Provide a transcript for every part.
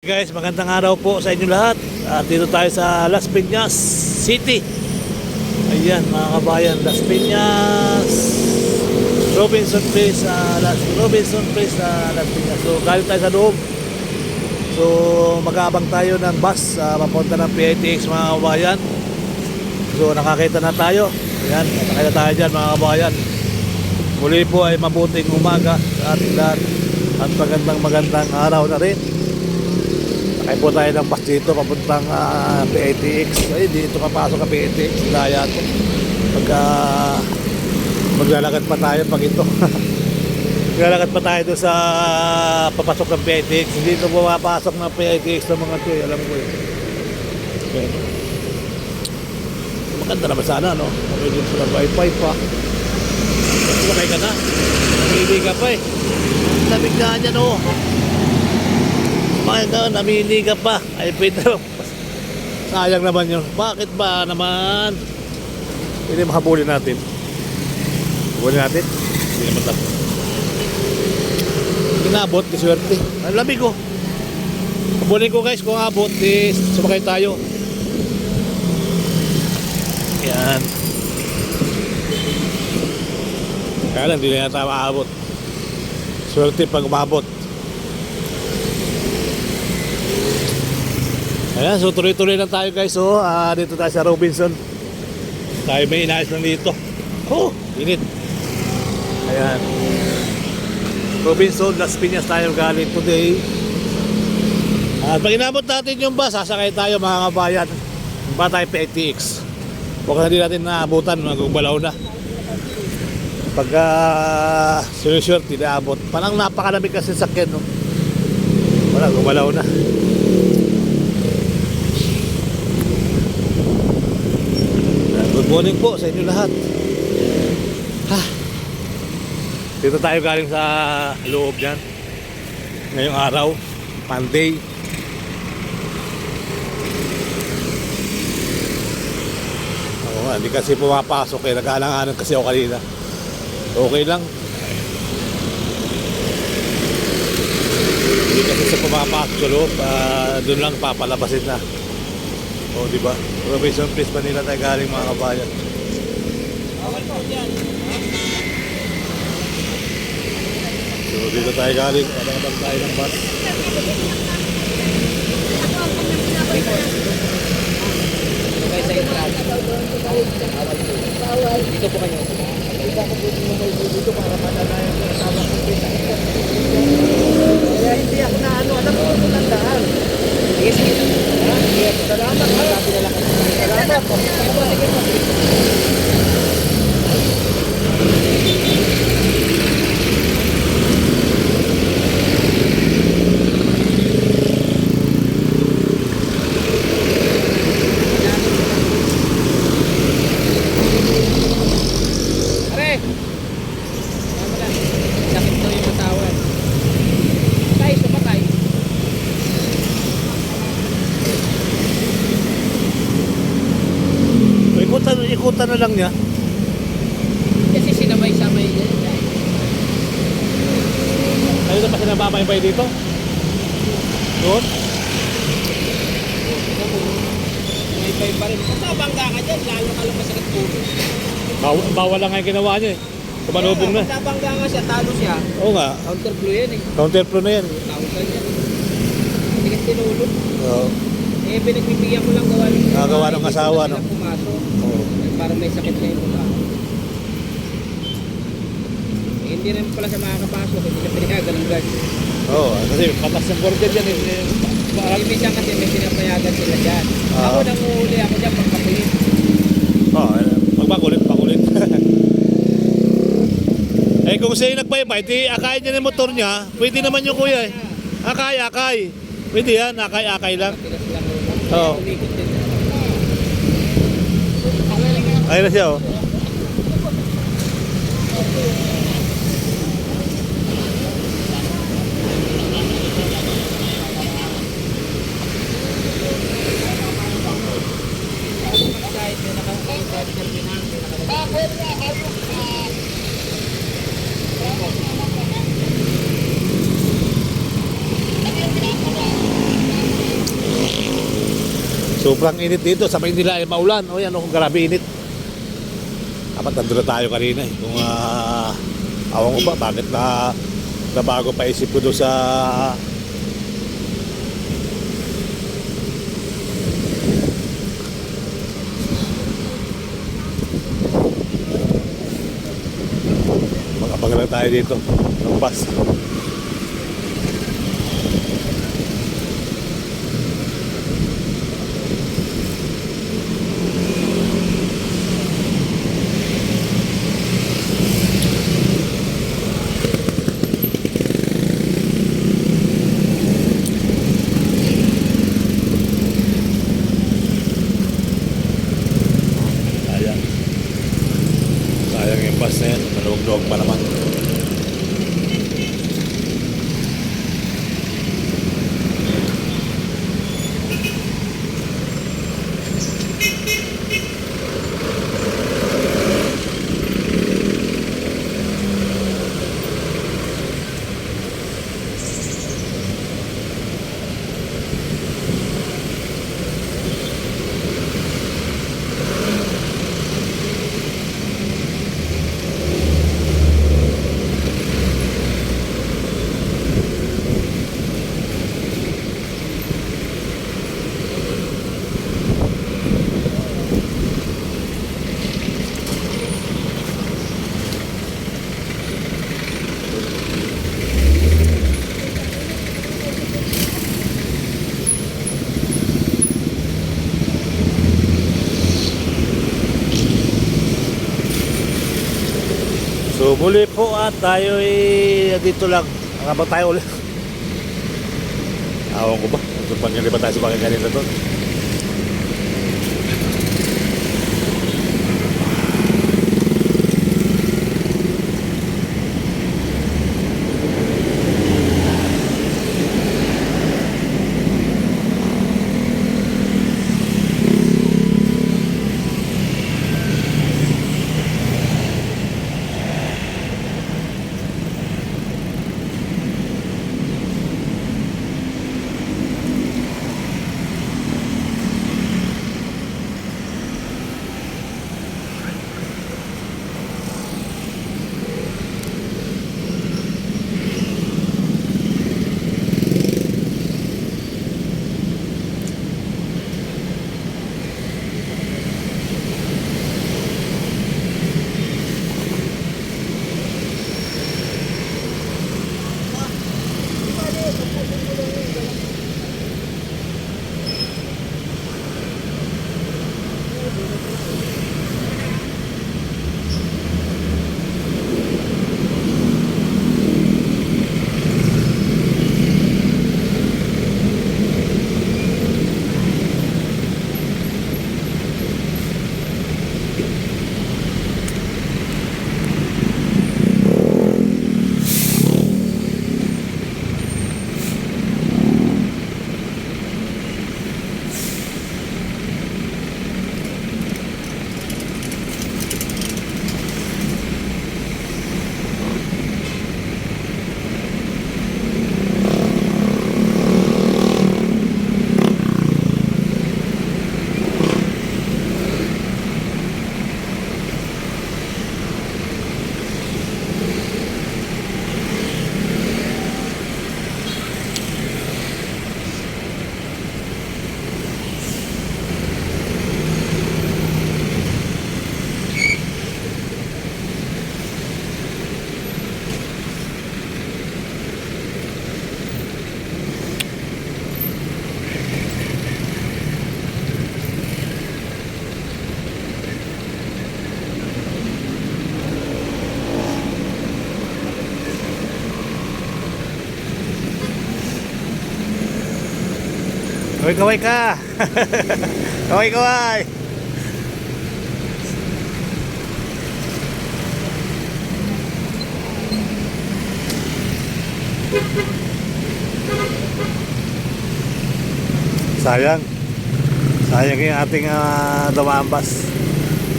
Guys, magandang araw po sa inyo lahat. Dito tayo sa Las Piñas City. Ayan mga kabayan, Las Piñas Robinson Place, Las Piñas. So galing tayo sa loob. So mag-aabang tayo ng bus papunta ng PITX mga kabayan. So nakakita na tayo. Ayan, nakakita tayo dyan mga kabayan. Muli po ay mabuting umaga sa ating lahat at magandang araw na rin. Sakay po tayo ng bus dito papuntang PITX. Ay, dito papasok ang PITX. Daya ito. Maglalakad pa tayo pag ito. Maglalakad pa tayo doon sa papasok ng PITX. Hindi ito pumapasok ng PITX ng mga ito. Alam ko yun. Okay. Maganda naman sana, no? Pwede sila wifi pa. Sumakay ka na. Namili ka pa eh. Lamig na dyan, oh. Namili ka pa. Ay, pwede. Sayang naman yun. Bakit ba naman? Hindi makabuli natin. Habulin natin? Hindi naman tapo. Inabot, diswerte. Ang lamig, oh. Habulin ko guys, kung abot, sumakay tayo. Yan. Kaya lang, hindi na yata maabot. Swerte pag umabot. Ayan, so tuloy-tuloy lang tayo guys. So, dito tayo sa Robinson. Tayo may inayos lang dito. Oh, init. Ayan. Robinson, Las Piñas tayo galing today. At pag inabot natin yung bus, sasakay tayo mga kabayan. Ba tayo PITX. Huwag na din natin naabutan, magbalaw na. Pagka sinushort, hindi abot. Parang napakalamig kasi sakyan, no? Wala, gumalaw na. Good morning po sa inyo lahat. Dito tayo galing sa loob dyan. Ngayong araw, Monday. Hindi kasi pumapasok eh. Nag-aalanganan kasi ako kanina. Okay lang. Hindi kasi sa pumapasok sa loob. Doon lang papalabasin na. O diba? Robinson Place Manila tayo galing mga kabayan. So dito tayo galing. Abang-abang tayo ng bus. Dito po kayo. Dito para mananayan ng kasama ko. Kaya hindi ako na ano, alam ko kung tandaan. Sige, sige. Salamat. Salamat. Ikutan na lang niya. Kasi sinabay-sabay niya. Ayun na pa sinababay-bay dito? Doon? May bay pa rin. Kung nabangga ka dyan, lalo ka lang masakit pulo. Bawal lang nga yung ginawa niya eh. Kumalubong na. Kung nabangga nga siya, talo siya. Oo nga. Counterflow yan eh. Counterflow na yan. Tawag yan. Hindi kasi tinulog. Oo. Eh, pinagbibigyan ko lang gawa ng Nagawa ng asawa, no? Pumasok. Oo. Para may sakit na yung mukha. Eh, hindi naman pala siya makakapasok. Hindi na pinayagan ng guard. Oo, kasi patas ng border dyan. Minsan kasi may pinapayagan sila dyan. Ako nang uhuli ako dyan pagkakulit. Oo, pagpakulit. Eh kung siya yung nagpaybay, di akayin niya ng motor niya. Pwede naman yung kuya eh. Akay. Pwede yan, akay lang. Oo. Ayun na siya, oh. Sobrang init dito. Sa Maynila ay maulan. O yan, kung grabe init. Dapat nandun na tayo kanina eh. Kung awan ko ba, bakit nabago pa isip ko doon sa magkapagal lang tayo dito ng bus. Sayang yung bus na yan, maluwag-luwag pa naman. So muli po at tayo dito lang. Nakabang tayo ulit. Awan ko ba? Pagkakali ba tayo sa bakit kanina doon? Kaway-kaway ka. Kaway-kaway. Sayang. Sayang yung ating dumambas.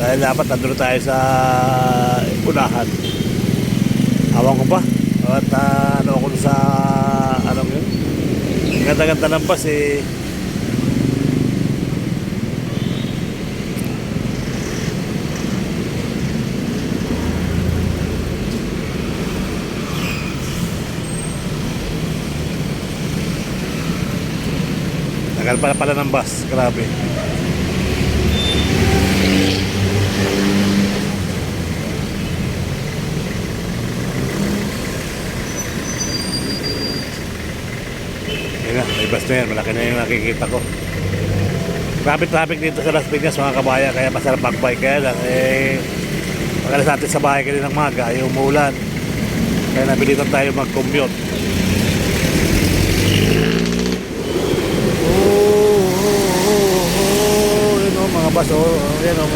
Dahil dapat nandun tayo sa unahan. Awan ko ba? At ano ako sa ano yun? Ganda-ganda ng bus eh. Tagal pala ng bus, grabe. Yan na, may bus na yan, malaki na yung nakikita ko. Grabe traffic dito sa Las Piñas mga kabayan, kaya masarap magbike. Kaya lang pagkalas natin sa bahay kanina ng maga, ay umuulan, kaya nabilitan tayo mag-commute. Yun o, mga bus o, yan o.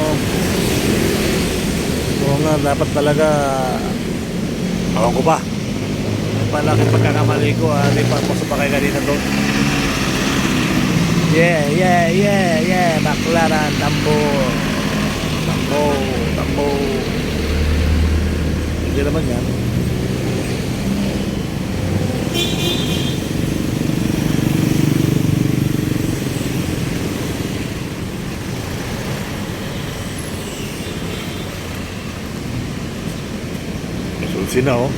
Oo nga, dapat talaga, awan ko ba, palaki pagkakamali ko, di pa ako sa pakay kanina doon. Yeah, Baklaran, Tambo. Hindi naman yan. Sulsina oh.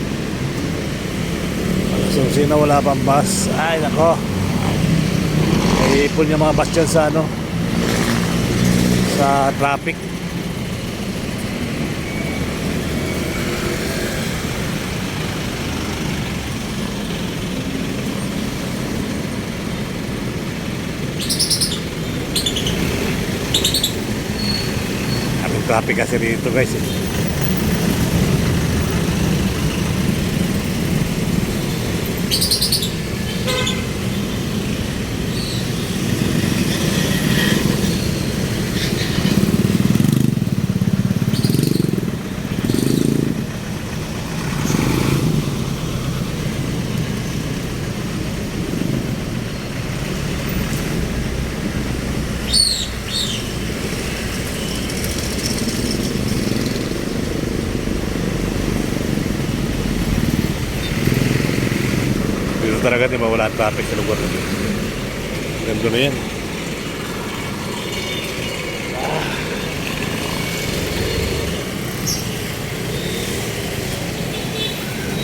Sulsina wala pang bus. Ay nako. Ipon yung mga bus dyan sa sa traffic. Ang traffic kasi dito guys eh. Talaga di mawala ang traffic sa lugar na dito. Ganda na yan.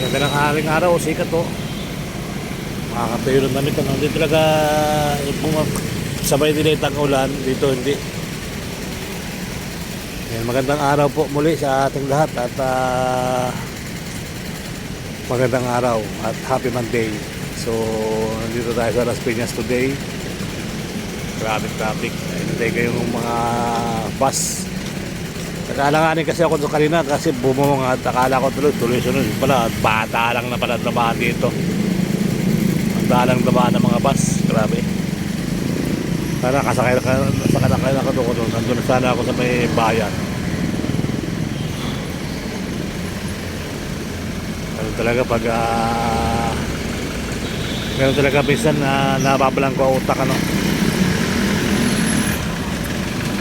Ganda ng haring araw, sikat to. Makakatayo ng damit. Hindi talaga sabay nila itang ulan. Dito hindi. Yan, magandang araw po muli sa ating lahat. At magandang araw at happy Monday. So, nandito tayo sa Las Piñas today. Grabe traffic. Hintay kayo ng mga bus. Nakalanganin kasi ako doon kanina kasi bumawang at akala ko tuloy sunod. Pala, bata lang na pala tamaan dito. Ang dalang tamaan ng mga bus. Grabe. Sana kasakay na ka doon. Nandun sana ako sa may bayan. Ano talaga pag meron talaga minsan na nababalang ko ang utak ano.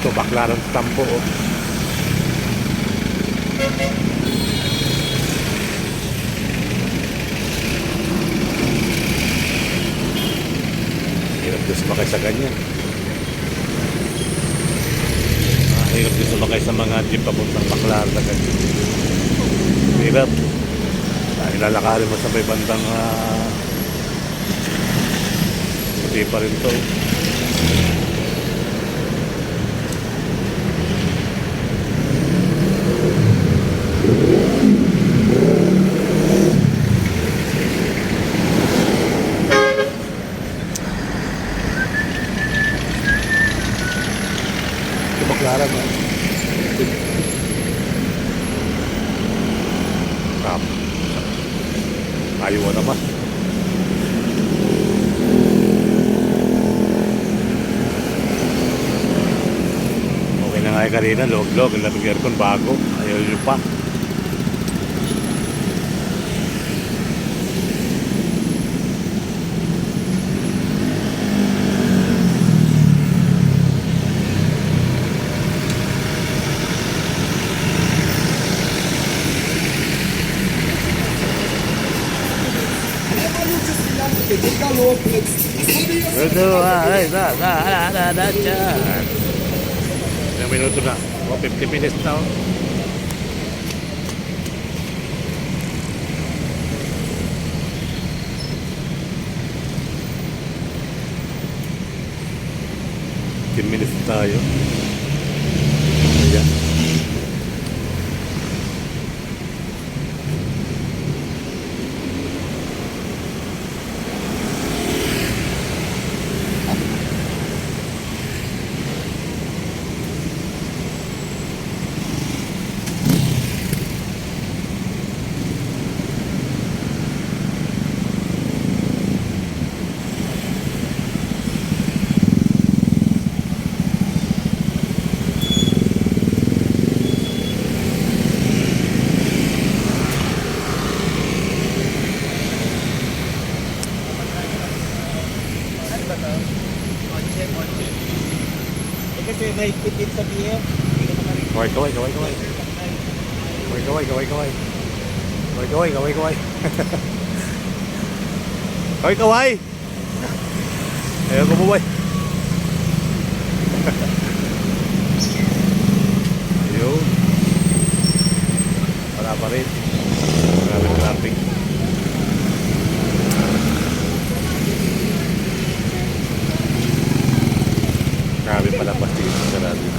Ito Baklaran Tambo oh. Hirap din sumakay sa ganyan. Hirap din sumakay sa mga jeep papuntang Baklaran na ganyan. Hirap. Dahil lalakarin mo sa may bandang hindi pa rin to. Ito Baklaran na. Ayaw naman. Ay kanina, log-log, ang lamig aircon bago. Ayaw nyo pa. Ilang minuto na? 50 minutes na. 15 minutes tayo. Ayan. Kasi may tipid sa biyer. Hindi ka naman rin. Kaway. Kaway. Ayaw ko buhay. Ayun. Wala pa rin. Maraming traffic. Grabe pala pasti dito sa radio.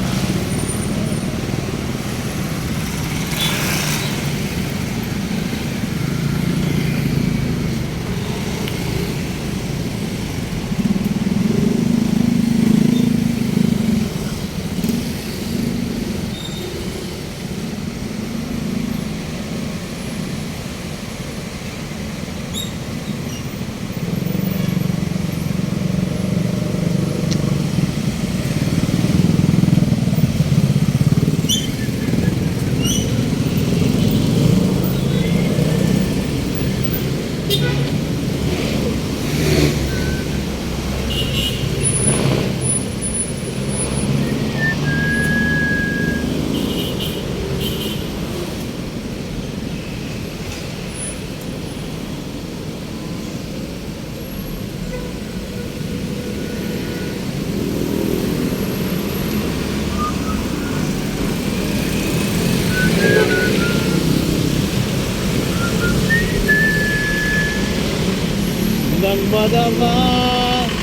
Nang madama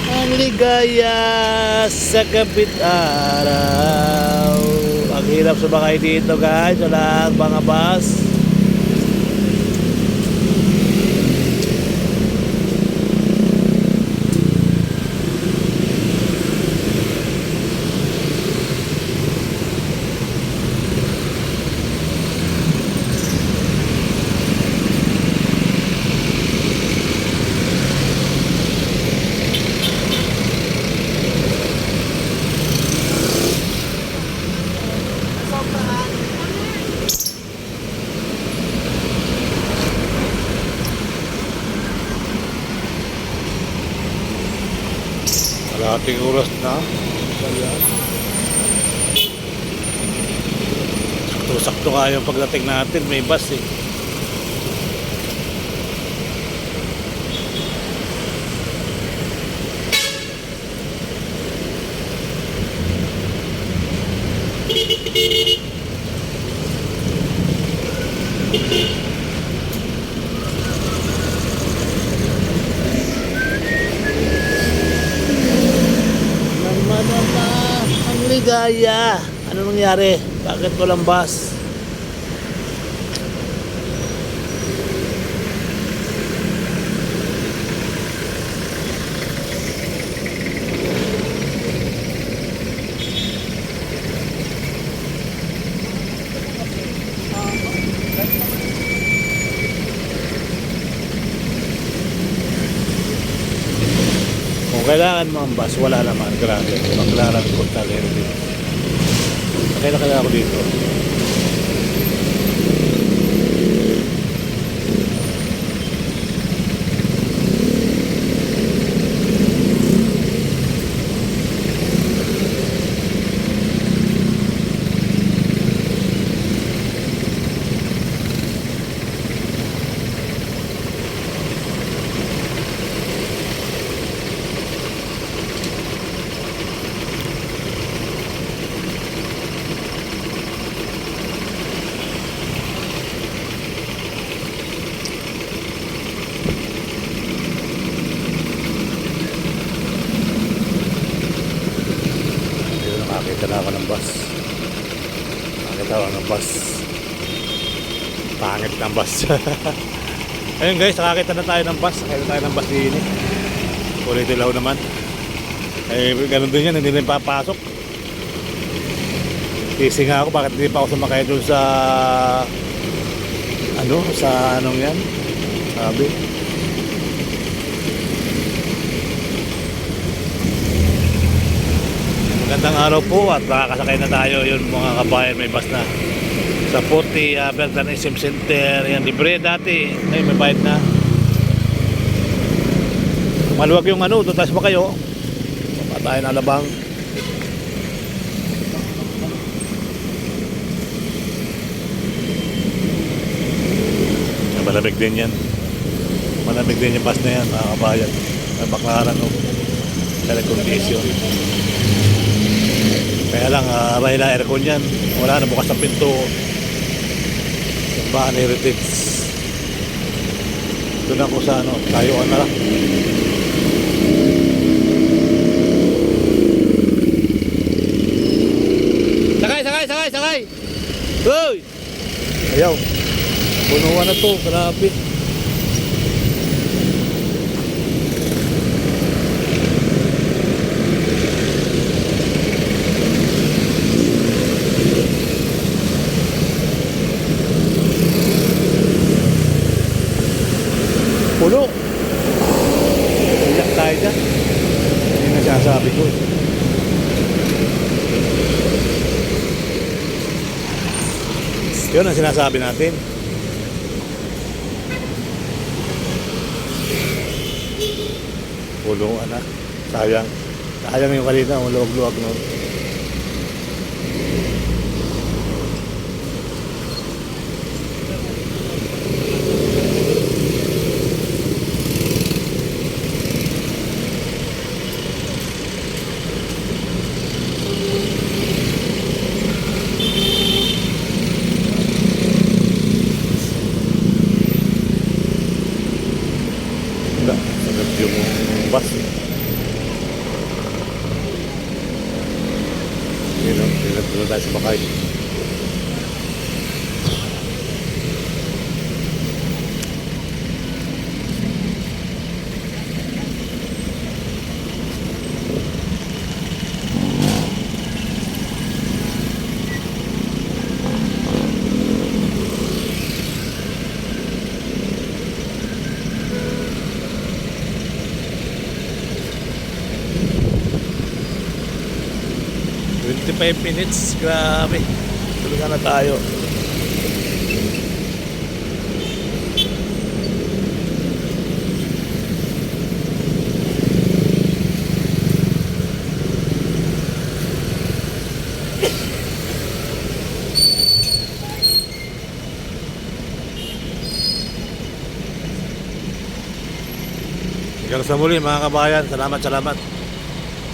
ang ligaya sa kapit araw. Ang hirap sumakay dito guys, wala ang mga bus. Kalahating oras na. Sakto nga yung pagdating natin, may bus eh. Namadama ang ligaya. Ano nangyari? Bakit walang bus? Kung kailangan mo ang bus, wala naman. Grabe. Maglarang ko talaga dito. Sakay na kaya ako dito. Nakakita na ako ng bus. Nakakita ako ng bus. Pangit ng bus. Ayun guys, nakakita na tayo ng bus. Nakakita tayo ng bus din. Kulay dilaw naman. Eh, ganun din yan, hindi rin papasok. Kasi nga ako, bakit hindi pa ako sumakay doon sa anong yan? Sabi. Magandang araw po at nakakasakay na tayo. Yun mga kabayan, may bus na. Sa Puti, Bertan SM Center. Yan, libre dati. Ngayon may bayad na. Maluwag yung doon tayo ba kayo? Baka tayo na Alabang. Malamig din yan. Malamig din yung bus na yan, mga kabayan. May baklaran o air condition. Kaya lang, mahina aircon yan. Wala na, bukas ang pinto. Bahan heritage. Doon ako sa tayuan na lang. Sakay! Uy! Ayaw. Punuan na to, grabe. Puno. Iyak tayo dyan. Hindi na sinasabi ko. Yun ang sinasabi natin. Puluan na. Sayang. Sayang yung kanina. Luwag-luwag nun. Sagap yung bus. Yun o, pinagpulo tayo sa bakay. Five minutes, grabe. Tulugan na tayo. Hanggang sa muli mga kabayan. Salamat.